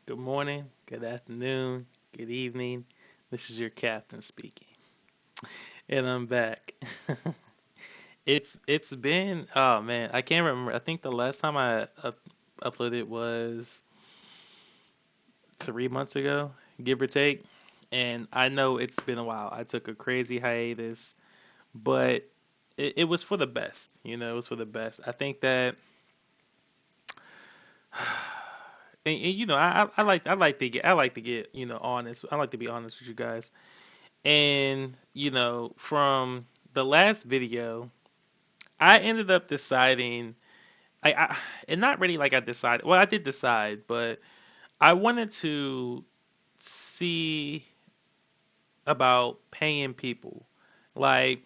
Good morning, good afternoon, good evening. This is your captain speaking, and I'm back. It's been oh man, I can't remember. I think the last time I uploaded was 3 months ago, give or take. And I know it's been a while. I took a crazy hiatus, but it was for the best. It was for the best. I think that, I like to get honest. I like to be honest with you guys. And, from the last video, I ended up deciding, I and not really like I decided, well, I did decide, but I wanted to see about paying people, like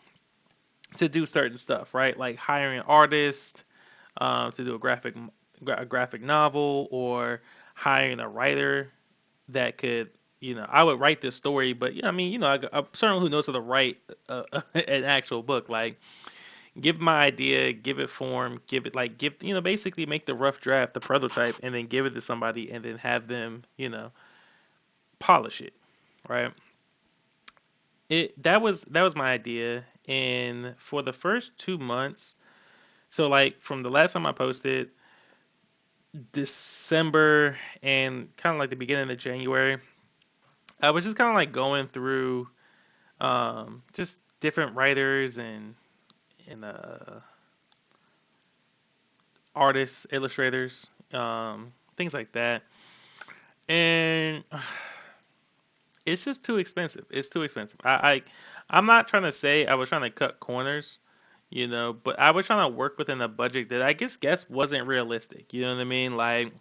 to do certain stuff, right? Like hiring artists, to do a graphic novel, or hiring a writer that could, I would write this story, but yeah, I mean, I'm someone who knows how to write an actual book. Like, give my idea, give it form, give it like give basically make the rough draft, the prototype, and then give it to somebody, and then have them polish it, right? That was my idea, and for the first 2 months, so like from the last time I posted, December and kind of like the beginning of January, I was just kind of like going through just different writers and artists, illustrators, things like that. And it's just too expensive. It's too expensive. I'm not trying to say I was trying to cut corners, but I was trying to work within a budget that I guess wasn't realistic. You know what I mean? Like,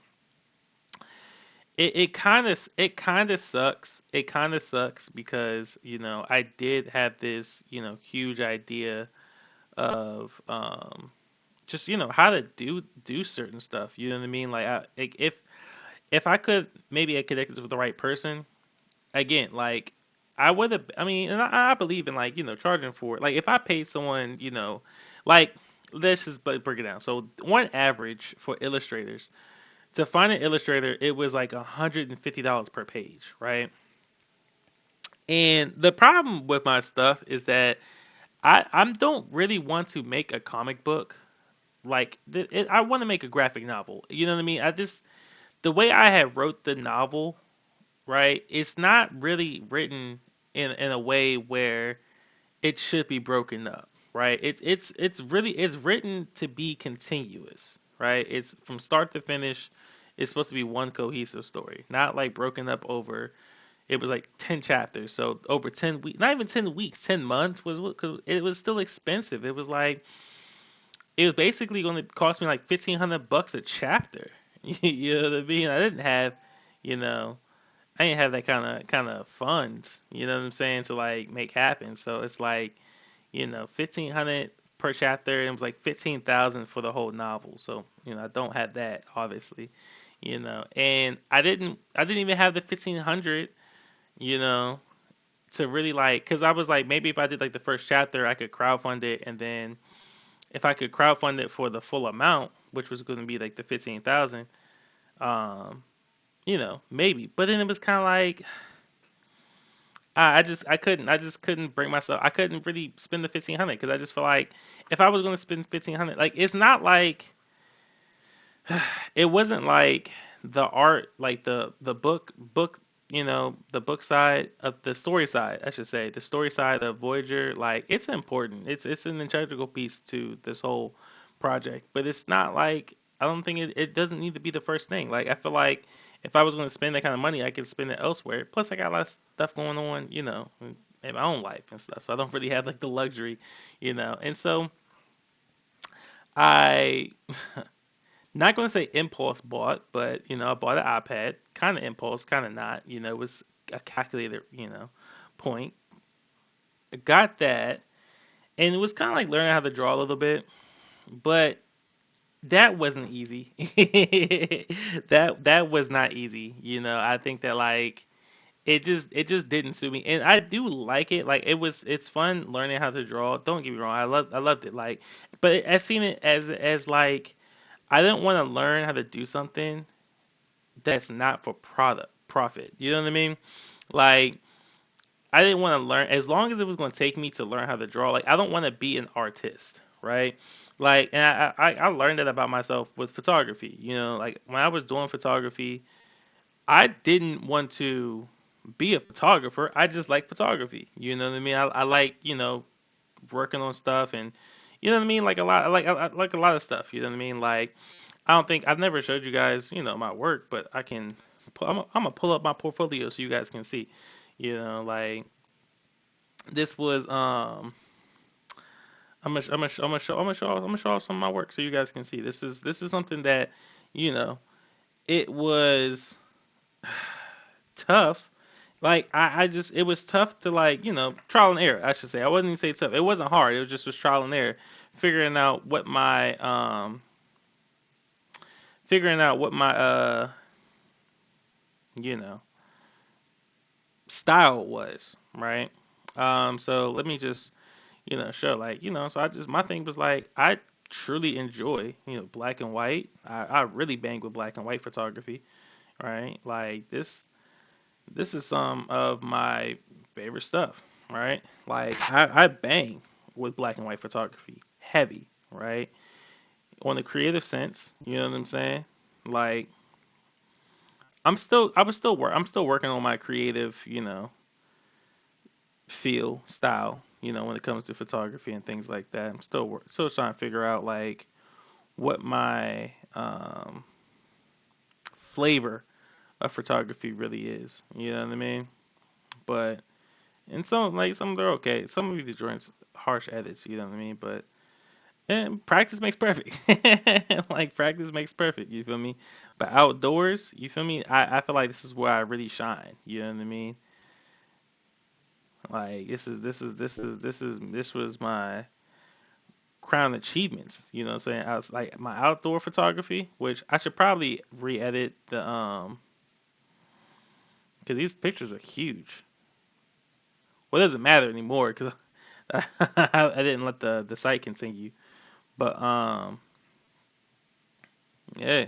it kind of sucks. It kind of sucks because I did have this huge idea of just how to do certain stuff. You know what I mean? Like if I could maybe I connected with the right person again, like I would have. I mean, and I believe in like charging for it. Like if I paid someone, like let's just break it down. So one average for illustrators to find an illustrator, it was like $150 per page, right? And the problem with my stuff is that I don't really want to make a comic book. I want to make a graphic novel. You know what I mean? The way I had wrote the novel, right? It's not really written in a way where it should be broken up, right? It's written to be continuous, right? It's from start to finish. It's supposed to be one cohesive story, not like broken up over. It was like 10 chapters, so over 10 weeks, not even 10 weeks, 10 months was what. 'Cause it was still expensive. It was basically going to cost me like $1,500 a chapter. You know what I mean? You know, I didn't have that kind of funds. You know what I'm saying, to like make happen. So it's like 1,500 per chapter, and it was like 15,000 for the whole novel. So I don't have that obviously. And I didn't even have the 1,500. You know, to really like, because I was like, maybe if I did like the first chapter, I could crowdfund it, and then if I could crowdfund it for the full amount, which was going to be like the 15,000, um, maybe. But then it was kind of like I just couldn't bring myself. I couldn't really spend the 1,500 because I just feel like if I was going to spend 1,500, like it's not like it wasn't like the art, like the book, the book side of the story side, I should say, the story side of Voyager. Like it's important. It's an integral piece to this whole project, but it's not like I don't think it doesn't need to be the first thing. Like I feel like if I was going to spend that kind of money, I could spend it elsewhere. Plus, I got a lot of stuff going on, in my own life and stuff. So I don't really have like the luxury, And so I not going to say impulse bought, but I bought an iPad, kind of impulse, kind of not. It was a calculated, point. I got that, and it was kind of like learning how to draw a little bit, but that wasn't easy. That was not easy. I think that like it just didn't suit me, and I do like it. Like it's fun learning how to draw. Don't get me wrong, I loved it. Like, but I seen it as like I didn't want to learn how to do something that's not for product profit. You know what I mean? Like I didn't want to learn as long as it was going to take me to learn how to draw. Like I don't want to be an artist, right? Like, and I learned that about myself with photography. You know, like when I was doing photography, I didn't want to be a photographer. I just like photography. You know what I mean? I like working on stuff and you know what I mean. Like a lot, I like a lot of stuff. You know what I mean? Like I don't think I've never showed you guys my work, but I can. I'm gonna pull up my portfolio so you guys can see. You know, like this was I'm gonna show off some of my work so you guys can see. This is something that you know it was tough. Like I just it was tough to like trial and error I should say. I wouldn't even say tough. It wasn't hard. It was just was trial and error, figuring out what my you know style was, right? So let me just show like so I just my thing was like I truly enjoy black and white. I really bang with black and white photography, right? Like this is some of my favorite stuff, right? Like I bang with black and white photography heavy, right? On the creative sense, you know what I'm saying? Like I'm still working on my creative feel style when it comes to photography and things like that. I'm still trying to figure out like what my flavor of photography really is. You know what I mean? But and some they're okay. Some of these joints harsh edits. You know what I mean? But and practice makes perfect. Like practice makes perfect. You feel me? But outdoors, you feel me? I feel like this is where I really shine. You know what I mean? Like this was my crown achievements. You know what I'm saying? I was like my outdoor photography, which I should probably re-edit because these pictures are huge. Well, it doesn't matter anymore because I didn't let the site continue. But yeah,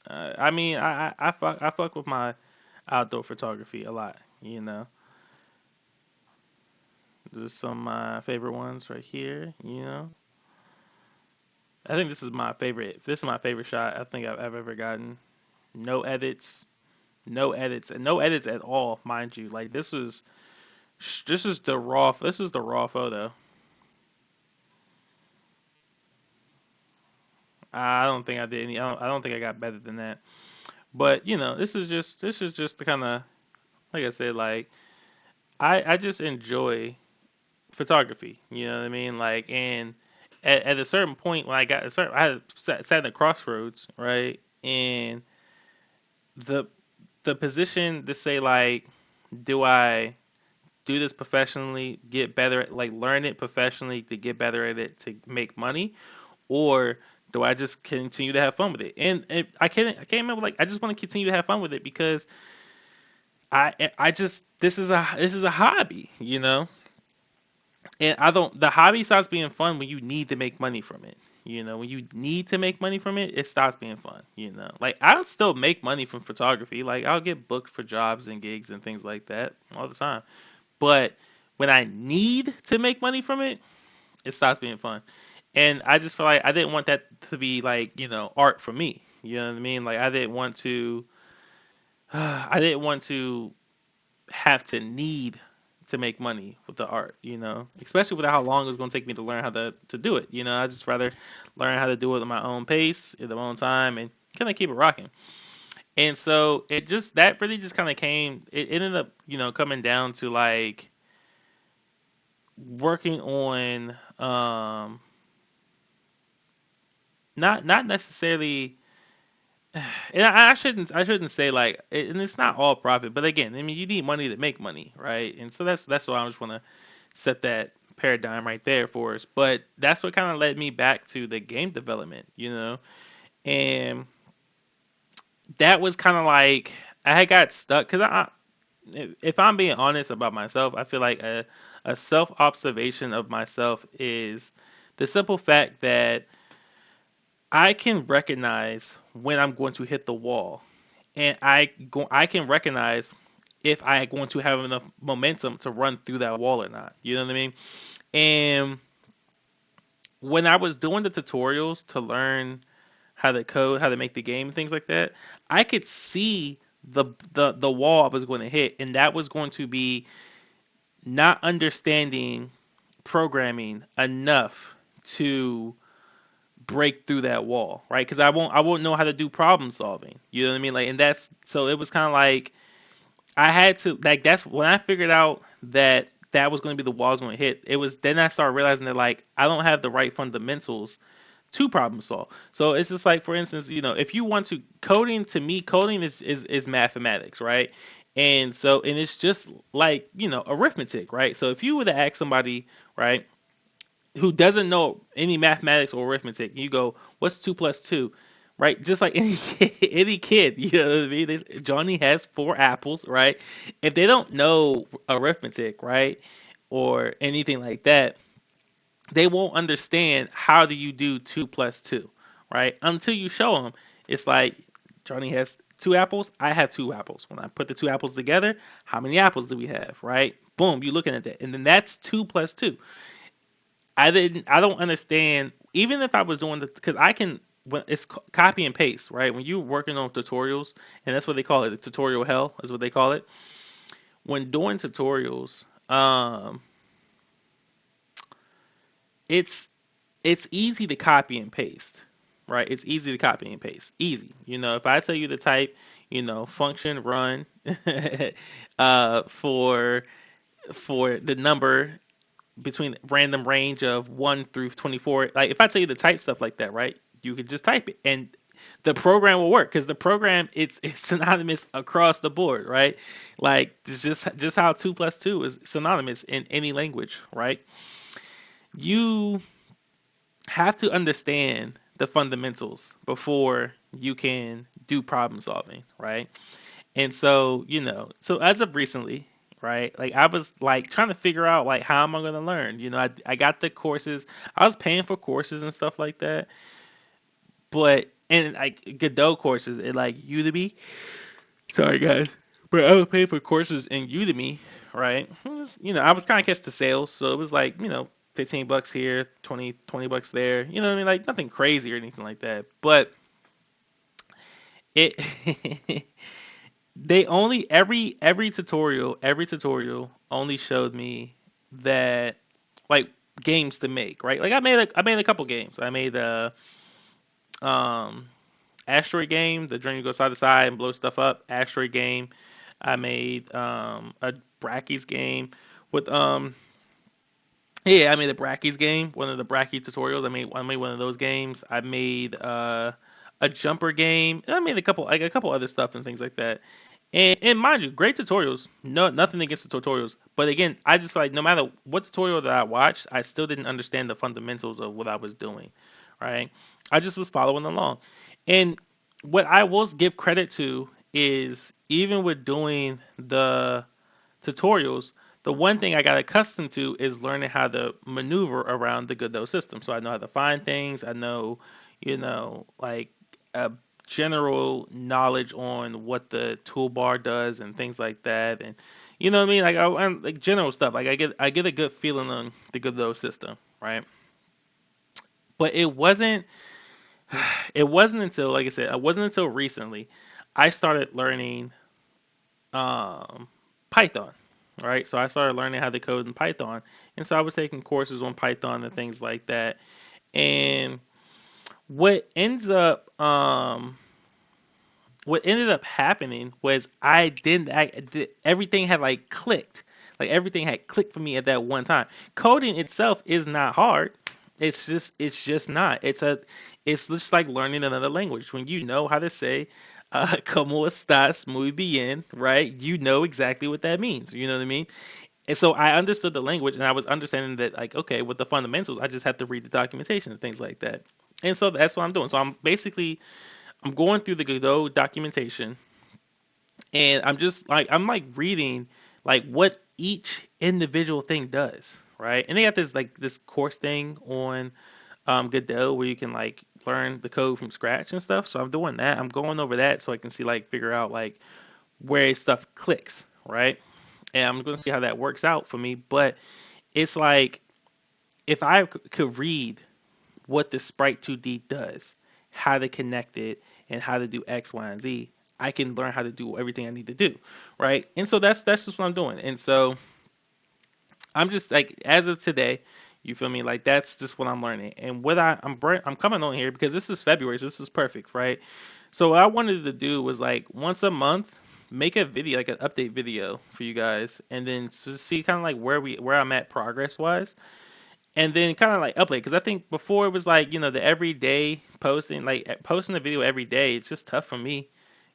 I mean, I fuck with my outdoor photography a lot. There's some of my favorite ones right here. I think this is my favorite. This is my favorite shot I think I've ever gotten. No edits, no edits, and no edits at all, mind you. Like this is the raw. This is the raw photo. I don't think I did any. I don't think I got better than that. But this is just the kind of like I said, like I just enjoy photography. You know what I mean? Like, and at a certain point when I had sat in the crossroads, right? And the the position to say like, do I do this professionally, get better at like learn it professionally to get better at it to make money, or do I just continue to have fun with it? And I can't remember like I just want to continue to have fun with it because I just this is a hobby, and I don't the hobby stops being fun when you need to make money from it. When you need to make money from it, it stops being fun. Like I'll still make money from photography. Like I'll get booked for jobs and gigs and things like that all the time. But when I need to make money from it, it stops being fun. And I just feel like I didn't want that to be like, art for me. You know what I mean? Like I didn't want to I didn't want to have to need to make money with the art, especially with how long it was going to take me to learn how to do it. I just rather learn how to do it at my own pace, at my own time, and kind of keep it rocking. And so it just that really just kind of came. It ended up, coming down to like working on not necessarily. And I shouldn't say like and it's not all profit, but again, I mean you need money to make money, right? And so that's why I just want to set that paradigm right there for us. But that's what kind of led me back to the game development, and that was kind of like I had got stuck because if I'm being honest about myself, I feel like a self observation of myself is the simple fact that I can recognize when I'm going to hit the wall. and I can recognize if I going to have enough momentum to run through that wall or not. You know what I mean? And when I was doing the tutorials to learn how to code, how to make the game, and things like that, I could see the wall I was going to hit, and that was going to be not understanding programming enough to break through that wall, right? Because I won't know how to do problem solving. You know what I mean? Like, and that's so it was kind of like I had to like that's when I figured out that that was going to be the wall I was going to hit. It was then I started realizing that like I don't have the right fundamentals to problem solve. So it's just like, for instance, if you want to coding, to me, coding is mathematics, right? And it's just like, arithmetic, right? So if you were to ask somebody, right, who doesn't know any mathematics or arithmetic, you go, what's two plus two? Right? Just like any kid, any kid, you know what I mean? Johnny has four apples, right? If they don't know arithmetic, right, or anything like that, they won't understand how do you do two plus two, right? Until you show them. It's like Johnny has two apples, I have two apples. When I put the two apples together, how many apples do we have, right? Boom, you're looking at that. And then that's two plus two. I don't understand, even if I was doing the, because I can, when it's copy and paste, right? When you're working on tutorials, and that's what they call it, the tutorial hell is what they call it. When doing tutorials, it's it's easy to copy and paste, right? It's easy to copy and paste. Easy. If I tell you to type, function run for the number between random range of 1 through 24, like if I tell you to type stuff like that, right? You could just type it and the program will work because the program it's synonymous across the board, right? Like it's just how 2 plus 2 is synonymous in any language, right? You have to understand the fundamentals before you can do problem solving, right? And so, so as of recently, right, like I was like trying to figure out like how am I going to learn? I got the courses. I was paying for courses and stuff like that, but and like Godot courses at like Udemy. Sorry guys, but I was paying for courses in Udemy, right? I was kind of catch the sales, so it was like 15 bucks here, 20 bucks there. You know what I mean? Like nothing crazy or anything like that. But it they only every tutorial only showed me that like games to make, right? Like I made a couple games. I made a um asteroid game, the journey goes side to side and blow stuff up. Asteroid game. I made a Brackeys game with yeah, I made a Brackeys game, one of the Bracky tutorials. I made one of those games. I made a jumper game. And I made a couple other stuff and things like that. And mind you, great tutorials. No, nothing against the tutorials. But again, I just feel like no matter what tutorial that I watched, I still didn't understand the fundamentals of what I was doing. Right? I just was following along. And what I will give credit to is even with doing the tutorials, the one thing I got accustomed to is learning how to maneuver around the Godot system. So I know how to find things. I know, like a general knowledge on what the toolbar does and things like that. And you know what I mean? I'm like general stuff. Like I get a good feeling on the Godot system, right? But it wasn't until, like I said, it wasn't until recently I started learning Python, right? So I started learning how to code in Python, and so I was taking courses on Python and things like that. And what ends up, what ended up happening was everything had like clicked, like everything had clicked for me at that one time. Coding itself is not hard. It's just not. It's just like learning another language. When you know how to say, "Como estás? Muy bien," right? You know exactly what that means. You know what I mean? And so I understood the language, and I was understanding that, like, okay, with the fundamentals, I just have to read the documentation and things like that. And so that's what I'm doing. So I'm going through the Godot documentation, and I'm like reading like what each individual thing does, right? And they got this course thing on Godot where you can like learn the code from scratch and stuff. So I'm doing that. I'm going over that so I can see like figure out like where stuff clicks, right? And I'm going to see how that works out for me. But it's like if I could read what the Sprite 2D does, how to connect it, and how to do X, Y, and Z, I can learn how to do everything I need to do, right? And so that's just what I'm doing. And so I'm just like as of today, you feel me? Like that's just what I'm learning. And what I'm coming on here because this is February, so this is perfect, right? So what I wanted to do was like once a month make a video, like an update video for you guys, and then see kind of like where I'm at progress wise, and then kind of like update because I think before it was like the everyday posting, like posting a video every day. It's just tough for me.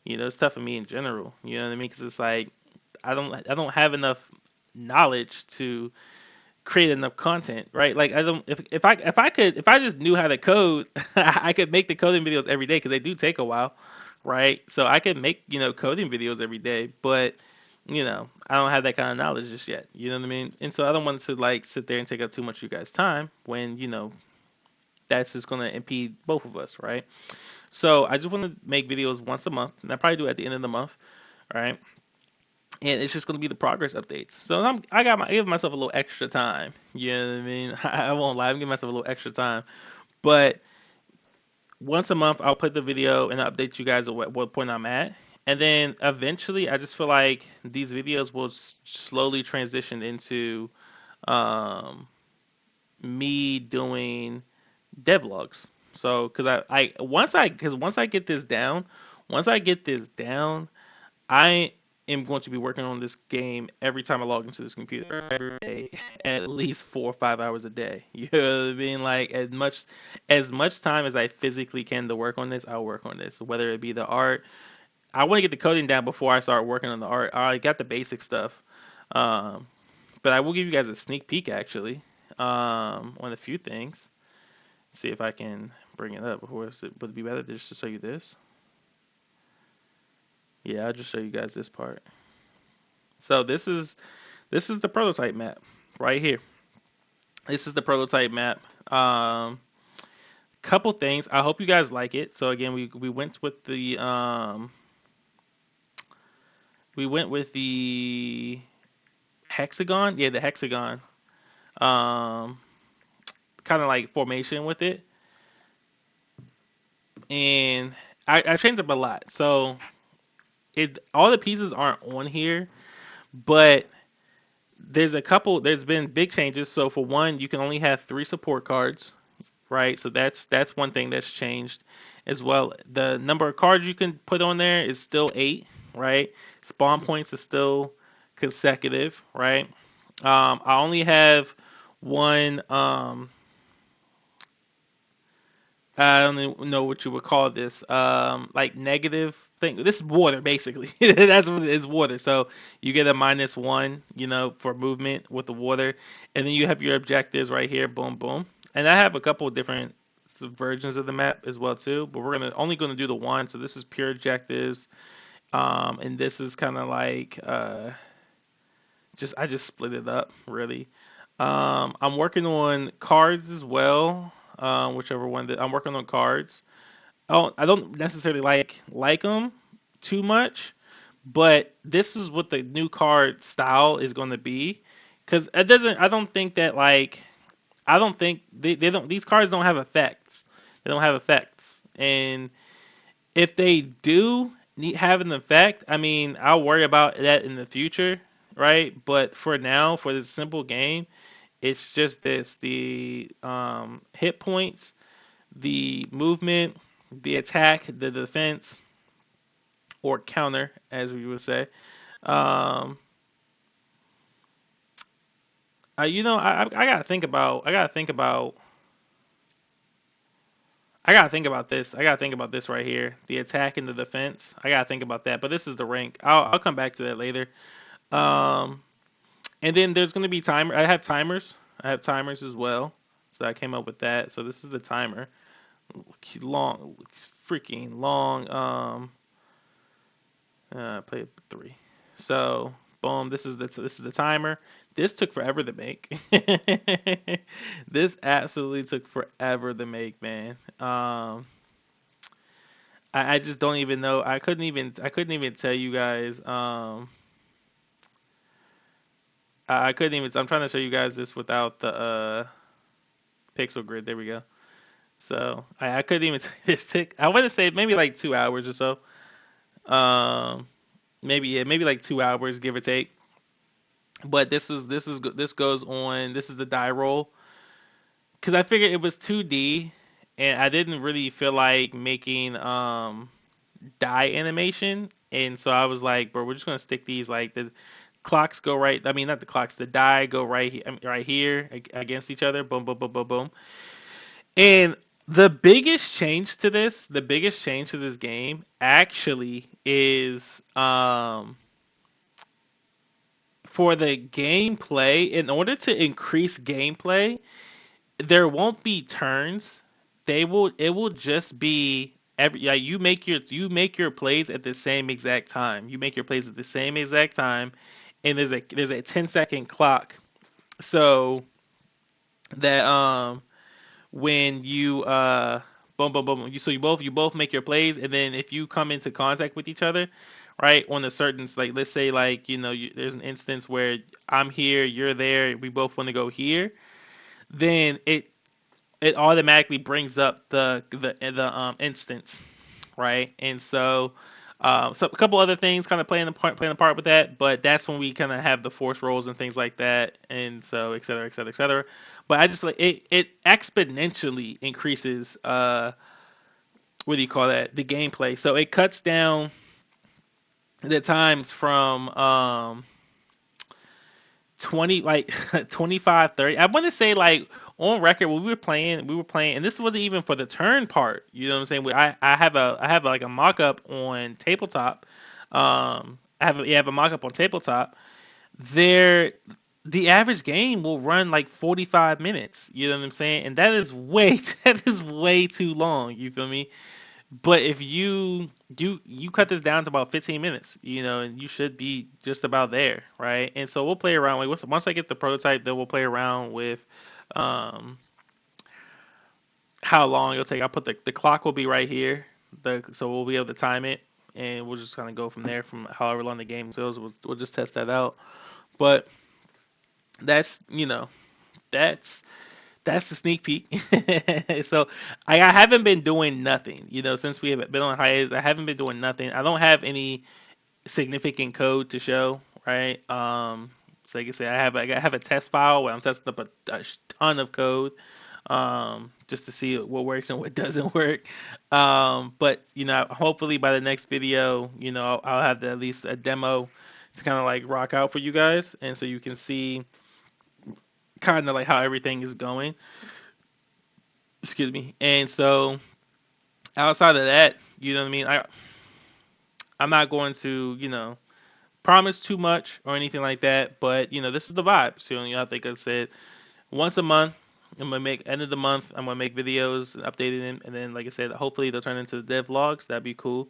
It's tough for me in general. You know what I mean? Because it's like I don't have enough knowledge to create enough content, right? Like I don't if I just knew how to code, I could make the coding videos every day because they do take a while, right? So I could make coding videos every day, but I don't have that kind of knowledge just yet. You know what I mean? And so I don't want to like sit there and take up too much of you guys' time when that's just gonna impede both of us, right? So I just want to make videos once a month, and I probably do it at the end of the month, right? And it's just going to be the progress updates. So I give myself a little extra time. You know what I mean? I won't lie, I'm giving myself a little extra time. But once a month, I'll put the video and update you guys at what point I'm at. And then eventually, I just feel like these videos will slowly transition into um, me doing devlogs. So, because once I get this down, once I get this down, I am going to be working on this game every time I log into this computer every day, at least 4 or 5 hours a day. You know what I mean? Like as much time as I physically can to work on this, I'll work on this. Whether it be the art, I want to get the coding down before I start working on the art. I got the basic stuff, um, but I will give you guys a sneak peek actually on a few things. See if I can bring it up. Would it be better just to show you this? Yeah, I'll just show you guys this part. So this is the prototype map right here. This is the prototype map. Couple things. I hope you guys like it. So again, we went with the hexagon. Yeah, the hexagon. Um, Kind of like formation with it, and I changed up a lot. So it all the pieces aren't on here, but there's been big changes. So for one, you can only have 3 support cards, right? So that's one thing that's changed as well. The number of cards you can put on there is still 8, right? Spawn points is still consecutive, right? I only have one. I don't even know what you would call this. Like negative thing. This is water, basically. That's what it is, water. So you get a -1, for movement with the water, and then you have your objectives right here. Boom, boom. And I have a couple of different versions of the map as well too. But we're only gonna do the one. So this is pure objectives. And this is kind of like I just split it up really. I'm working on cards as well. Whichever one that I'm working on cards. Oh, I don't necessarily like them too much, but this is what the new card style is going to be. Because it doesn't. I don't think that like. I don't think they don't. These cards don't have effects. They don't have effects, and if they do have an effect, I mean, I'll worry about that in the future, right? But for now, for this simple game, it's just this: the hit points, the movement, the attack, the defense, or counter, as we would say. Um, I gotta think about. I gotta think about this. I gotta think about this right here. The attack and the defense. I gotta think about that. But this is the rank. I'll come back to that later. Um, and then there's gonna be timer. I have timers. I have timers as well. So I came up with that. So this is the timer. Long, freaking long. Play 3. So Boom. This is the timer. This took forever to make. This absolutely took forever to make, man. I just don't even know. I couldn't even tell you guys. I couldn't even. I'm trying to show you guys this without the pixel grid. There we go. So I couldn't even this took. I want to say maybe like 2 hours or so. Um, maybe yeah, maybe like 2 hours, give or take. But this goes on. This is the die roll because I figured it was 2D, and I didn't really feel like making die animation, and so I was like, bro, we're just gonna stick these like the clocks go right. I mean, not the clocks. The die go right here against each other. Boom, boom, boom, boom, boom. And the biggest change to this game actually is for the gameplay. In order to increase gameplay, there won't be turns. It will just be every yeah, you make your plays at the same exact time. You make your plays at the same exact time, and there's a 10-second clock. So that when you boom boom boom you both make your plays, and then if you come into contact with each other, right, on a certain, like, let's say, like, there's an instance where I'm here, you're there, we both want to go here, then it automatically brings up the instance, right? And so a couple other things kind of playing a part with that, but that's when we kind of have the force rolls and things like that, and so et cetera, et cetera, et cetera. But I just feel like it exponentially increases what do you call that, the gameplay. So it cuts down the times from 20, like 25, 30. I want to say, like, on record when we were playing, and this wasn't even for the turn part, you know what I'm saying? I have like a mock-up on tabletop. I have a mock-up on tabletop. There the average game will run like 45 minutes, you know what I'm saying? And that is way that is way too long, you feel me? But if you cut this down to about 15 minutes, and you should be just about there, right? And so we'll play around. Like, once I get the prototype, then we'll play around with um, how long it'll take. I'll put the clock will be right here, so we'll be able to time it, and we'll just kind of go from there. From however long the game goes, we'll just test that out. But that's you know that's that's the sneak peek. So I haven't been doing nothing, since we have been on hiatus. I haven't been doing nothing. I don't have any significant code to show, right? So like I said, I have a test file where I'm testing up a ton of code, just to see what works and what doesn't work. But hopefully by the next video, I'll have at least a demo to kind of like rock out for you guys, and so you can see kind of like how everything is going. Excuse me. And so outside of that, you know what I mean. I'm not going to promise too much or anything like that, but this is the vibe. So I think I said once a month. I'm gonna make end of the month. I'm gonna make videos, updating them, and then, like I said, hopefully they'll turn into the dev vlogs. That'd be cool.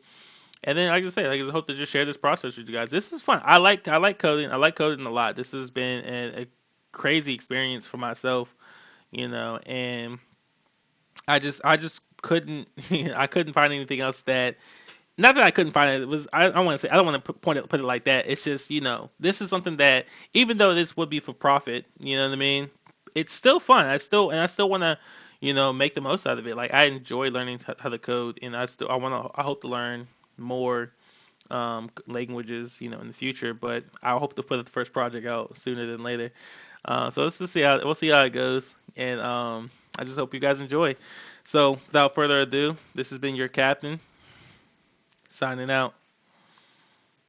And then, like I said, I just hope to just share this process with you guys. This is fun. I like coding. I like coding a lot. This has been a crazy experience for myself, and I just couldn't I couldn't find anything else that, not that I couldn't find it. It was I want to say, I don't want to put it like that. It's just, this is something that, even though this would be for profit, you know what I mean? It's still fun. I still want to, make the most out of it. Like, I enjoy learning how to code, and I hope to learn more languages, in the future. But I hope to put the first project out sooner than later. So let's just see how we'll see how it goes, and I just hope you guys enjoy. So without further ado, this has been your captain signing out.